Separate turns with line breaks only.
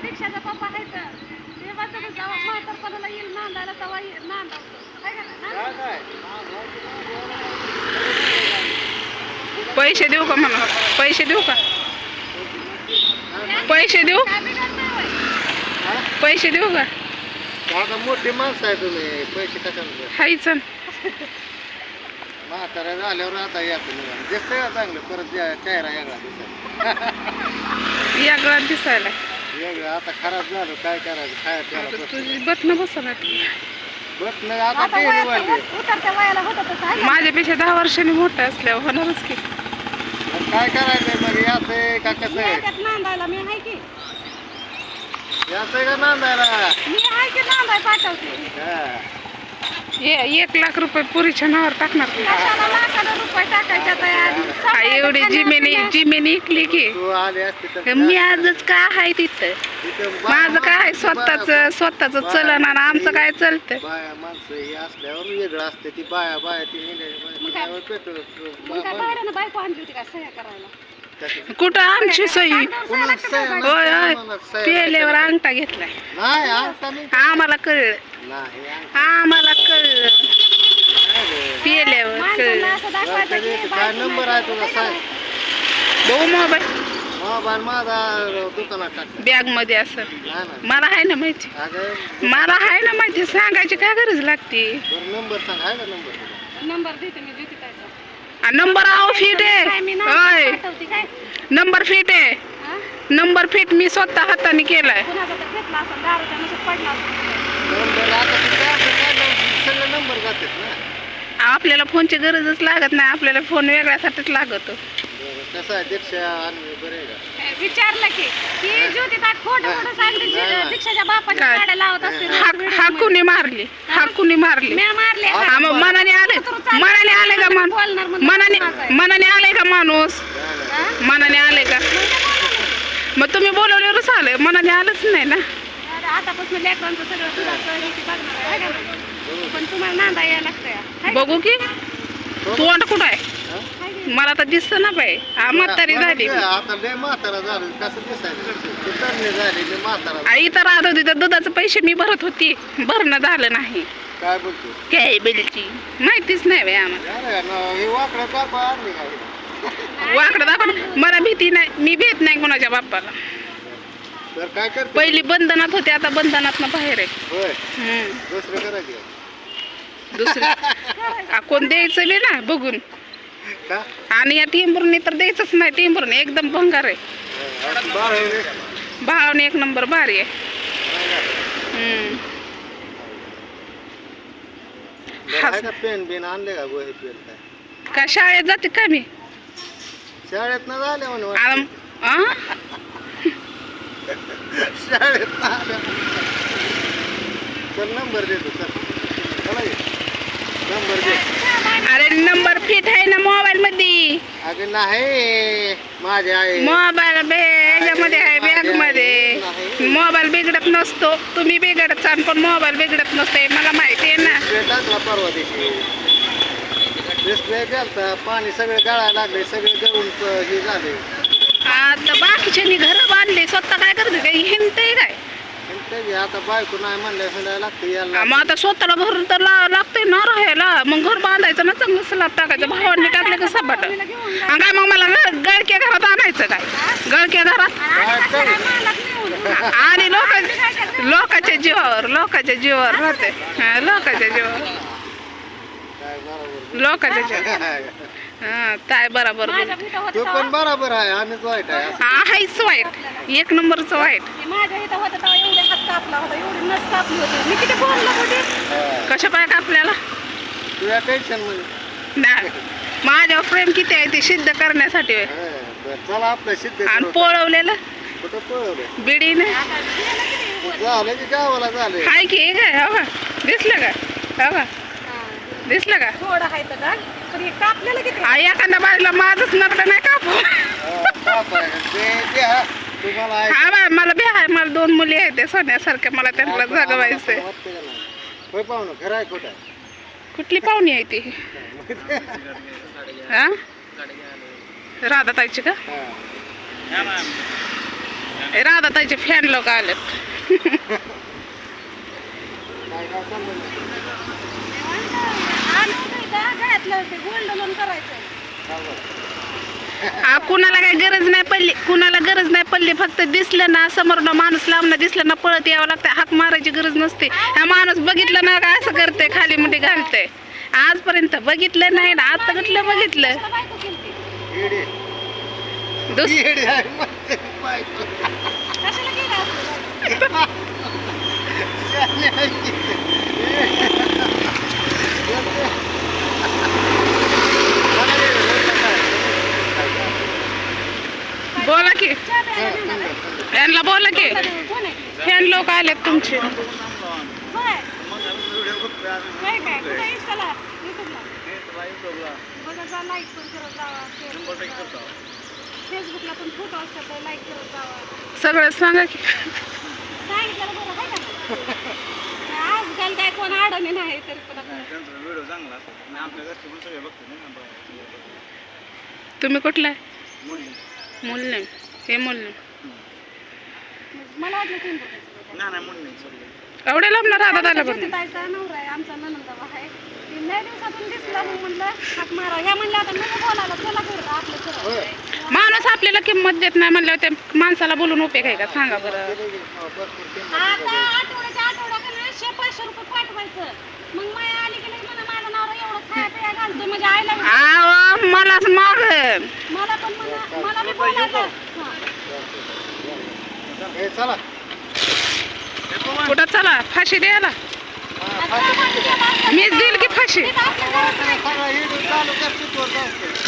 दीक्षाचा पप्पा आहे तर ते म्हणतात जेव्हा म्हातारपणाला येईल नांदायला तेव्हा नांदावतो
पैसे देऊ का म्हणा? पैसे देऊ का? पैसे देऊ? पैसे देऊ का?
आता मोठी माणसं आहे तुम्ही, पैसे कशाला
हायच
म्हातारा झाल्यावर आता या तुम्ही दिसतंय का चांगलं परत चेहरा वेगळा दिसायला
यागळा दिसायला
वेगळं आता खराब झालं काय करायचं खायला
तुझी बटणं बसवणार
बटणं आता ते निवडले
उतरत्या वयाला होतं तसं आहे का?
माझ्यापेक्षा 10 वर्षांनी मोठं असल्यावर होणारच की.
काय करायचंय मग याचं आहे का कसं आहे
याच्यात नांदायला मी आहे की
याचं आहे का नांदायला
मी आहे की नांदाय पाठवते
हा.
1 लाख रुपये पुरीच्या नावावर टाकणार की.
कशाला लाखाला रुपये टाकायच्या
हा, एवढी जिमेनी इकली की
तू आले असते तर
मी आजच काय आहे तिथं
तिथं
माझं काय स्वतःच चलन आणि आमचं काय चालतं.
बाया माणसं हे असल्यावर वेगळं असते ती बाया ती
मग काय? मग काय भाड्यानं बायको आणली होती का सह्या करायला
कुठं आमची सही
पुन्हा सह्या
होय होय
मला सह्या
पेल्यावर अंगठा घेतलाय.
नाही आता मी
आम्हाला कळलं
नाही
आम्हाला कळलं पेल्यावर
माणसाला
कळलं.
असं दाखवायचं की
काय
बायको
नंबर
नाही
आहे तुझा साहेब
भाऊ मोबाईल
मोबाईल माझा दुकानात टाक
बॅग मध्ये असं
नाही ना
मला आहे ना माहिती
अगं
मला आहे ना माहिती सांगायची काय गरज लागते.
बरं नंबर सांग आहे का नंबर
नंबर देते मी ज्योती ताईचा
नंबर आहो फिट
काय मी
आहे
नाव
होय
पाठवते काय
नंबर फिट आहे
हा?
नंबर फिट मी स्वतः हाताने केलाय.
कुणाचा तर घेतला असं दारूच्या नशेत पडला असेल.
नंबर आता सगळे नंबर जातात ना
आपल्याला फोनची गरजच लागत नाही आपल्याला फोन वेगळ्यासाठीच लागतो.
बरं कसं आहे दीक्षा आणि बरं आहे का
विचारलं की ती ज्योती ताई खोटं खोटं सांगते दीक्षाच्या बापाच्या
काय?
गाड्या लावत असते
हा कुणी मारली कुणी मारली
मी मारले
हा मग मनाने आले का
बोलणार म्हणून
मनाने आले का माणूस मनाने आले का मग तुम्ही बोलवल्यावरच आले मनाने आलंच नाही ना.
आतापासून लेकरांचं सगळं दुधाचं हे ते बघणार आहे का नाही? पण तुम्हाला नांदा यायला लागतंय
बघू की तोंड कुठं आहे मला तर दिसत ना बाई म्हातारी झाली
आता लय म्हातारा झालं कसं दिसायचं ते तरणे झाले लय म्हातारा
आई तर राहत होती तर दुधाचे पैसे मी भरत होती भरणं झालं नाही.
काय बोलतो
काय बिलची माहितीच नाही बाई आम्हाला
अरे ना हे वाकडं का आणली काय
वाकडं दाखवून मला भीती नाही मी भेट नाही कोणाच्या बाप्पाला.
तर काय करते
पहिली बंधनात होते आता बंधनात बाहेर आहे.
होय
हम्म.
दुसरं करायचं
दुसरं कोण द्यायचं बी ना बघून
का
आणि या टिंबुर्णी तर द्यायचंच नाही टिंबुर्णी एकदम भंगार आहे. भावने 1 नंबर भारी आहे.
पेन बिन आणले का गोहे पेन काय
का शाळेत जाते का मी
शाळेत ना झाले म्हणून शाळेत ना आल्या चल नंबर देतो चल चला ये. नंबर दे
अरे नंबर फिट आहे ना मोबाईल मध्ये
अगं नाही माझे आहे
मोबाईल ह्याच्यामध्ये आहे बॅग मध्ये मोबाईल बिघडत नसतो तुम्ही बिघडत चाल पण मोबाईल बिघडत नसते मला माहिती आहे ना.
टाकला परवा दिवशी डिस्प्ले गेलता पाणी सगळे गळायला लागले सगळे गळून हे झाले
आता बाकीच्यांनी घर बांधले स्वतः काय करते काही हिंडते काय
आता बायको नाही म्हणलं हिंडायला लागते यायला
मग आता स्वतःला घर तर लागतंय ना राहायला मग घर बांधायचं ना चांगलं स्लॅब टाकायचं भावांनी टाकले का सपाट आणि काय मग मला गळक्या घरात आणायचं काय गळक्या घरात आणि लोकांच्या जीवावर राहते लोकांच्या जीवावर हा काय बरोबर
तो पण बरोबर आहे आम्हीच वाईट आहे
आहेच वाईट 1 नंबरचं वाईट.
माझ्या इथं होतं तेव्हा एवढे हात कापला होता एवढी नस कापली होती मी किती बोललो होती
कशा पाय आपल्याला
तुझ्या टेन्शन मध्ये
नाही माझ्यावर प्रेम किती आहे ते सिद्ध करण्यासाठी होय.
चला आपलं सिद्ध
आणि पळवलेलं
कुठं पळवलं
बिडीने
झालं की गावाला झालं
हाय की हे काय हो का दिसलं का हो का दिसलं का
थोडं आहे तर का पण हे कापलेलं किती
आई एखाद्या बाजूला माझंच नकलं नाही कापू
तुम्हाला
हा बाय मला बी आहे मला 2 मुली आहेत ते सोन्यासारख्या मला त्यांना जगवायचंय.
होय पाहुणं खरं आहे खोटं
कुठली पाहुणी आहे ती हा राधाताईची का
हा.
राधाताईचे फॅन लोक आलेत
काय काय चाललंय?
गळ्यातलं ते गोल्ड लोन करायचंय.
कुणाला काय गरज नाही पडली, कुणाला गरज नाही पडली, फक्त दिसलं ना समोरनं माणूस लांबनं दिसलं ना पळत यावं लागतं. हाक मारायची गरज नसते. हा माणूस बघितलं ना का असं करते, खाली मुठी घालते. आजपर्यंत बघितलं नाही ना, आता कुठलं बघितलं.
कशाला बायको केलती?
येडे.
दुस
येडे आहे म्हणते बायको.
कशाला केलं असतं बायको?
शाने आहे की.
बोला की,
चहा प्यायला नेणार आहे?
यांना बोला की,
कोण आहे ते?
फॅन लोक आलेत तुमचे.
होय. काय काय? कुठं Instaला? YouTubeला? बघा जा, like पण करत जावा, share करत जावा. Facebookला पण फोटो असतात, like करत जावा.
सगळं सांगा की.
सांगितलं बरं आहे का नाही? आजकाल काय कोण अडवणे नाही तरी पण आपण
तुम्ही कुठला आहे? मुल्लेम. हे मुल्लेम.
मला वाटलं तीन बघायचं.
एवढे लांब राधा
ताईचा नवरा आहे, आमचा ननंदबाबा आहे. ती लय दिवसातून दिसला मग म्हणलं हाक मारा. ह्या म्हणल्या आता नको बोलायला, चला बरं आपलं सरळ.
माणूस आपल्याला किंमत देत नाही म्हणल्यावर त्या माणसाला बोलून उपयोग आहे का सांगा बरं.
आता आठवड्याच्या आठवड्याकडे 100-500 रुपये पाठवायचं. मग माया आली की नाही म्हणा माझा नवरा एवढं खाया पिया घालतो म्हणजे आईला
आव मलाच माग
मला पण म्हणा, मला बी बोलायचं. हां.
हे चला.
कुठं चला फाशी द्यायला.
हा, फाशी.
मीच देईल की फाशी.
आपल्या घरात
सगळं हे चालू करते, तो जाऊ.